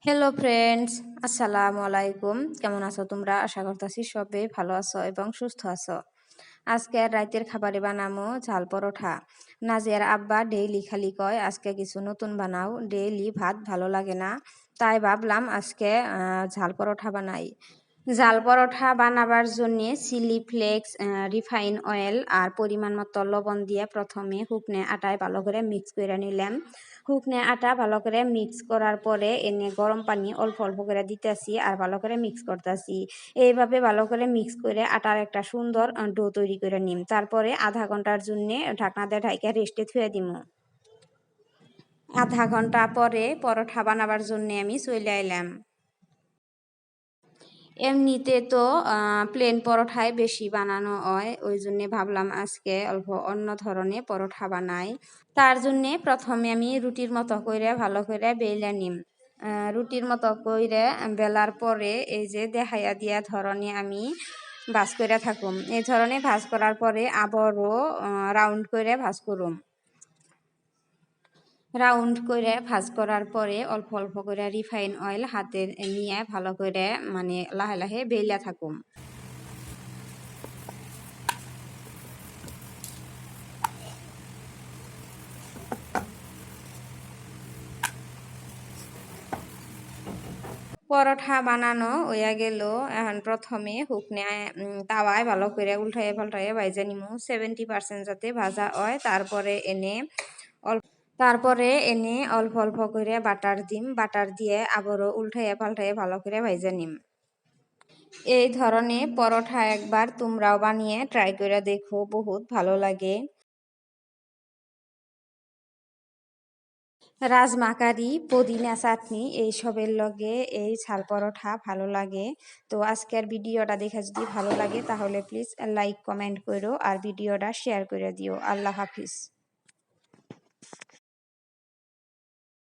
Hello friends, আসসালামু আলাইকুম। কেমন আছো তোমরা? আশা করতেছি সবাই ভালো আছো এবং সুস্থ আছো। আজকে রাতের খাবারে বানামো ঝাল পরোটা। নাজিয়ার আব্বা ডেইলি খালি কয় আজকে কিছু নতুন বানাও, ডেইলি ভাত ভালো লাগে না। তাই ভাবলাম আজকে ঝাল পরোটা বানাই। ঝাল পরোটা বানাবার জন্য চিলি ফ্লেক্স, রিফাইন অয়েল আর পরিমাণ মতো লবণ দিয়ে প্রথমে শুকনো আটায় ভালো করে মিক্স করে নিলাম। শুকনো আটা ভালো করে মিক্স করার পরে এনে গরম পানি অল্প অল্প করে দিতেছি আর ভালো করে মিক্স করতেছি। এইভাবে ভালো করে মিক্স করে আটার একটা সুন্দর ডো তৈরি করে নিম। তারপরে আধা ঘন্টার জন্য ঢাকনা দিয়ে ঢাইকা রেস্টে থুয়ে দিম। আধা ঘন্টা পরে পরোটা বানাবার জন্য আমি চলে এলাম। এমনিতে তো প্লেন পরোটাই বেশি বানানো হয়, ওই জন্যে ভাবলাম আজকে অল্প অন্য ধরনের পরোটা বানাই। তার জন্যে প্রথমে আমি রুটির মতো করে ভালো করে বেলে নিম। রুটির মতো করে বেলার পরে এই যে দেখাইয়া দিয়া ধরনে আমি ভাজ করে থাকুম। এই ধরনের ভাজ করার পরে আবারও রাউন্ড করে ভাজ করুম। রাউন্ড করে ভাজ করার পরে অল্প অল্প করে রিফাইন অয়েল হাতে নিয়ে ভালো করে মানে লাহে লাহে বেলা থাকুম। পরোটা বানানো হইয়া গেল। এখন প্রথমে হুকনে তাওয়ায় ভালো করে উল্টাইয়ে পাল্টাইয়ে ভাইজা নিমু 70% যাতে ভাজা হয়। তারপরে এনে অল্প অল্প করে বাটার দিম। বাটার দিয়ে আবারও উল্টাইয়ে পাল্টাইয়ে ভালো করে ভাইজা নিম। এই ধরনের পরোটা একবার তোমরাও বানিয়ে ট্রাই করে দেখো, বহুত ভালো লাগে। রাজমা কারি, পুদিনা চাটনি এইসবের লগে এই ঝাল পরোটা ভালো লাগে। তো আজকের ভিডিওটা দেখে যদি ভালো লাগে তাহলে প্লিজ লাইক কমেন্ট করো আর ভিডিওটা শেয়ার করে দিও। আল্লাহ হাফিজ।